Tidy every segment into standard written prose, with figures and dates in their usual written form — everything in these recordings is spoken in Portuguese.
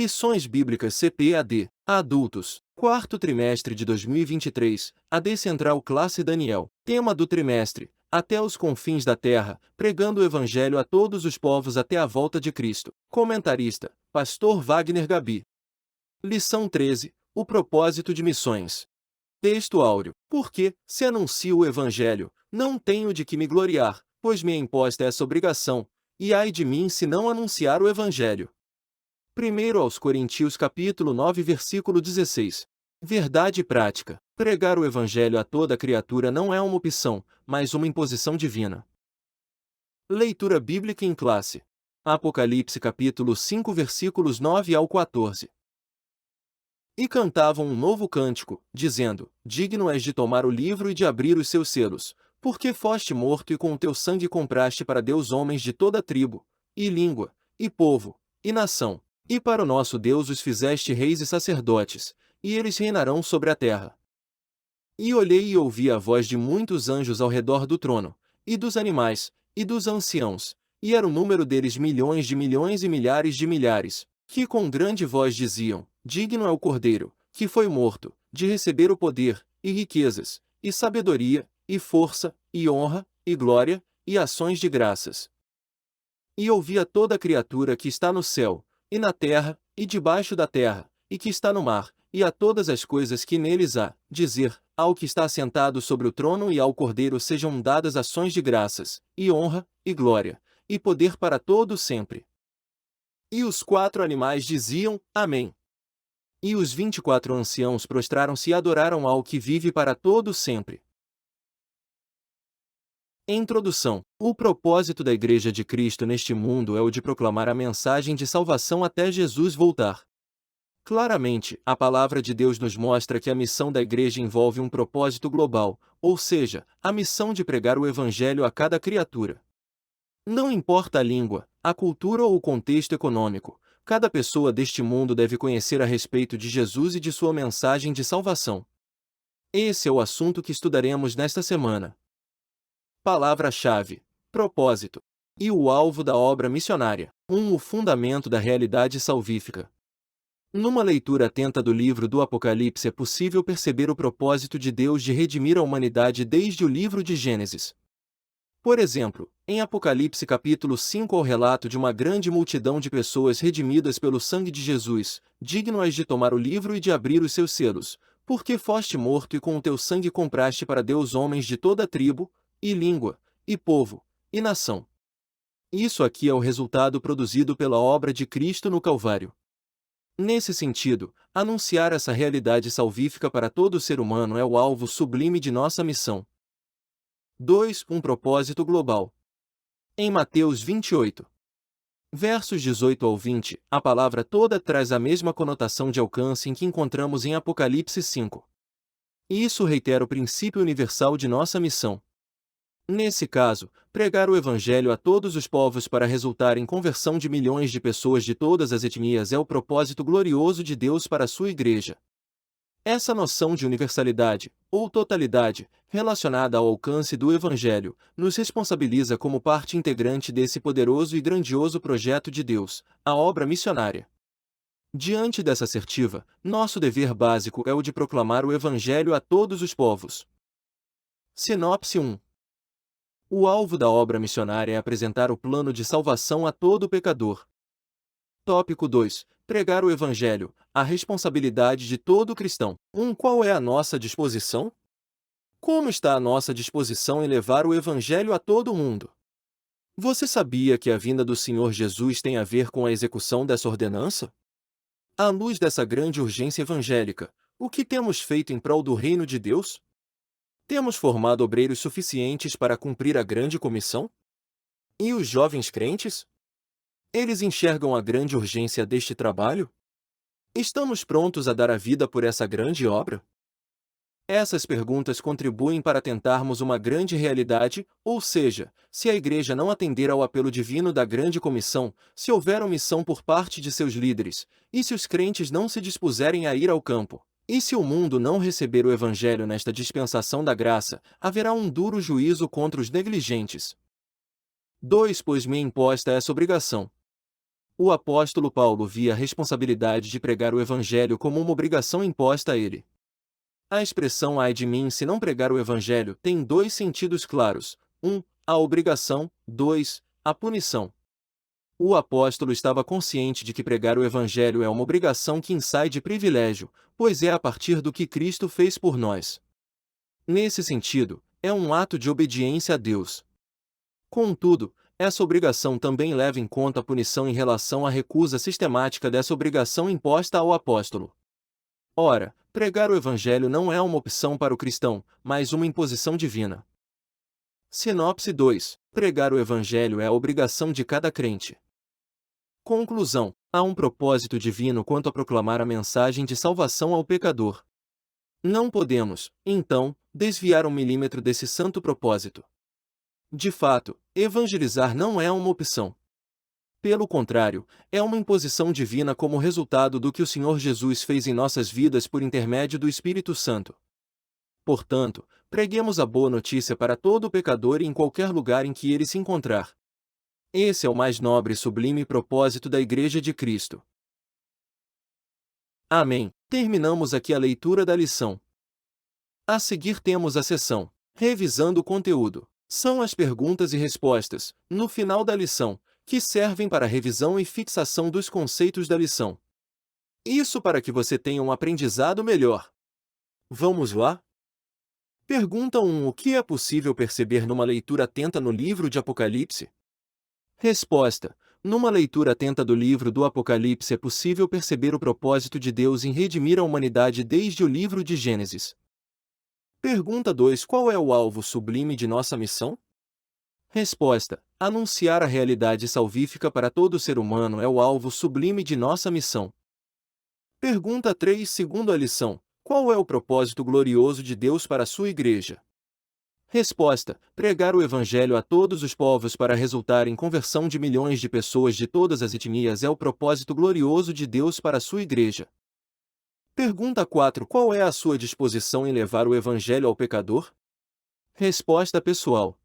Lições Bíblicas CPAD, Adultos, quarto trimestre de 2023, AD Central Classe Daniel. Tema do trimestre: Até os confins da terra, pregando o Evangelho a todos os povos até a volta de Cristo. Comentarista: Pastor Wagner Gabi. Lição 13: O propósito de missões. Texto áureo: Porque, se anuncio o Evangelho, não tenho de que me gloriar, pois me é imposta essa obrigação, e ai de mim se não anunciar o Evangelho. 1 aos Coríntios capítulo 9 versículo 16. Verdade prática. Pregar o Evangelho a toda criatura não é uma opção, mas uma imposição divina. Leitura bíblica em classe. Apocalipse capítulo 5 versículos 9 ao 14. E cantavam um novo cântico, dizendo: Digno és de tomar o livro e de abrir os seus selos, porque foste morto e com o teu sangue compraste para Deus homens de toda tribo, e língua, e povo, e nação. E para o nosso Deus os fizeste reis e sacerdotes, e eles reinarão sobre a terra. E olhei e ouvi a voz de muitos anjos ao redor do trono, e dos animais, e dos anciãos, e era o número deles milhões de milhões e milhares de milhares, que com grande voz diziam: Digno é o Cordeiro, que foi morto, de receber o poder, e riquezas, e sabedoria, e força, e honra, e glória, e ações de graças. E ouvi a toda criatura que está no céu, e na terra, e debaixo da terra, e que está no mar, e a todas as coisas que neles há, dizer: Ao que está assentado sobre o trono e ao Cordeiro sejam dadas ações de graças, e honra, e glória, e poder para todo sempre. E os 4 animais diziam: Amém. E os 24 anciãos prostraram-se e adoraram ao que vive para todo sempre. Introdução. O propósito da Igreja de Cristo neste mundo é o de proclamar a mensagem de salvação até Jesus voltar. Claramente, a palavra de Deus nos mostra que a missão da Igreja envolve um propósito global, ou seja, a missão de pregar o Evangelho a cada criatura. Não importa a língua, a cultura ou o contexto econômico, cada pessoa deste mundo deve conhecer a respeito de Jesus e de sua mensagem de salvação. Esse é o assunto que estudaremos nesta semana. Palavra-chave: propósito. E o alvo da obra missionária. O fundamento da realidade salvífica. Numa leitura atenta do livro do Apocalipse é possível perceber o propósito de Deus de redimir a humanidade desde o livro de Gênesis. Por exemplo, em Apocalipse capítulo 5 ao relato de uma grande multidão de pessoas redimidas pelo sangue de Jesus: Digno és de tomar o livro e de abrir os seus selos, porque foste morto e com o teu sangue compraste para Deus homens de toda tribo, e língua, e povo, e nação. Isso aqui é o resultado produzido pela obra de Cristo no Calvário. Nesse sentido, anunciar essa realidade salvífica para todo ser humano é o alvo sublime de nossa missão. 2. Um propósito global. Em Mateus 28, versos 18 ao 20, a palavra toda traz a mesma conotação de alcance em que encontramos em Apocalipse 5. Isso reitera o princípio universal de nossa missão. Nesse caso, pregar o Evangelho a todos os povos para resultar em conversão de milhões de pessoas de todas as etnias é o propósito glorioso de Deus para a sua Igreja. Essa noção de universalidade, ou totalidade, relacionada ao alcance do Evangelho, nos responsabiliza como parte integrante desse poderoso e grandioso projeto de Deus, a obra missionária. Diante dessa assertiva, nosso dever básico é o de proclamar o Evangelho a todos os povos. Sinopse 1. O alvo da obra missionária é apresentar o plano de salvação a todo pecador. Tópico 2. Pregar o Evangelho, a responsabilidade de todo cristão. Qual é a nossa disposição? Como está a nossa disposição em levar o Evangelho a todo o mundo? Você sabia que a vinda do Senhor Jesus tem a ver com a execução dessa ordenança? À luz dessa grande urgência evangélica, o que temos feito em prol do reino de Deus? Temos formado obreiros suficientes para cumprir a grande comissão? E os jovens crentes? Eles enxergam a grande urgência deste trabalho? Estamos prontos a dar a vida por essa grande obra? Essas perguntas contribuem para tentarmos uma grande realidade, ou seja, se a Igreja não atender ao apelo divino da grande comissão, se houver omissão por parte de seus líderes, e se os crentes não se dispuserem a ir ao campo, e se o mundo não receber o Evangelho nesta dispensação da graça, haverá um duro juízo contra os negligentes. 2. Pois me é imposta essa obrigação. O apóstolo Paulo via a responsabilidade de pregar o evangelho como uma obrigação imposta a ele. A expressão "ai de mim se não pregar o evangelho" tem dois sentidos claros: 1. A obrigação, 2. A punição. O apóstolo estava consciente de que pregar o evangelho é uma obrigação que sai de privilégio, pois é a partir do que Cristo fez por nós. Nesse sentido, é um ato de obediência a Deus. Contudo, essa obrigação também leva em conta a punição em relação à recusa sistemática dessa obrigação imposta ao apóstolo. Ora, pregar o evangelho não é uma opção para o cristão, mas uma imposição divina. Sinopse 2. Pregar o evangelho é a obrigação de cada crente. Conclusão. Há um propósito divino quanto a proclamar a mensagem de salvação ao pecador. Não podemos, então, desviar 1 milímetro desse santo propósito. De fato, evangelizar não é uma opção. Pelo contrário, é uma imposição divina como resultado do que o Senhor Jesus fez em nossas vidas por intermédio do Espírito Santo. Portanto, preguemos a boa notícia para todo pecador e em qualquer lugar em que ele se encontrar. Esse é o mais nobre e sublime propósito da Igreja de Cristo. Amém. Terminamos aqui a leitura da lição. A seguir temos a seção Revisando o conteúdo. São as perguntas e respostas, no final da lição, que servem para a revisão e fixação dos conceitos da lição. Isso para que você tenha um aprendizado melhor. Vamos lá? Pergunta 1. O que é possível perceber numa leitura atenta no livro de Apocalipse? Resposta. Numa leitura atenta do livro do Apocalipse é possível perceber o propósito de Deus em redimir a humanidade desde o livro de Gênesis. Pergunta 2. Qual é o alvo sublime de nossa missão? Resposta. Anunciar a realidade salvífica para todo ser humano é o alvo sublime de nossa missão. Pergunta 3. Segundo a lição, qual é o propósito glorioso de Deus para a sua igreja? Resposta. Pregar o evangelho a todos os povos para resultar em conversão de milhões de pessoas de todas as etnias é o propósito glorioso de Deus para a sua igreja. Pergunta 4. Qual é a sua disposição em levar o evangelho ao pecador? Resposta pessoal.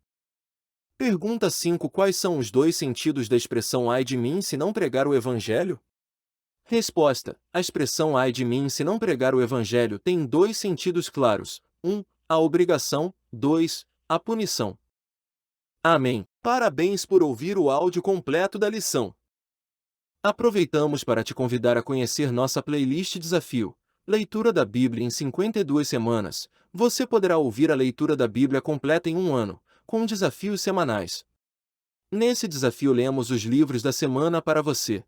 Pergunta 5. Quais são os dois sentidos da expressão "ai de mim se não pregar o evangelho"? Resposta. A expressão "ai de mim se não pregar o evangelho" tem dois sentidos claros: 1. A obrigação, 2. A punição. Amém. Parabéns por ouvir o áudio completo da lição. Aproveitamos para te convidar a conhecer nossa playlist Desafio, Leitura da Bíblia em 52 semanas. Você poderá ouvir a leitura da Bíblia completa em um ano, com desafios semanais. Nesse desafio lemos os livros da semana para você.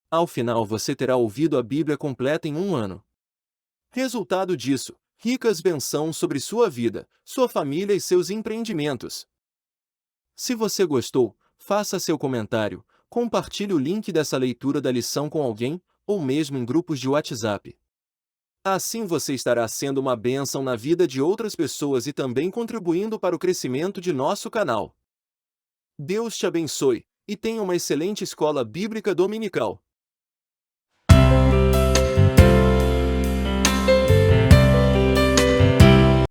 Ao final você terá ouvido a Bíblia completa em um ano. Resultado disso, ricas bênçãos sobre sua vida, sua família e seus empreendimentos. Se você gostou, faça seu comentário, compartilhe o link dessa leitura da lição com alguém, ou mesmo em grupos de WhatsApp. Assim você estará sendo uma bênção na vida de outras pessoas e também contribuindo para o crescimento de nosso canal. Deus te abençoe, e tenha uma excelente escola bíblica dominical.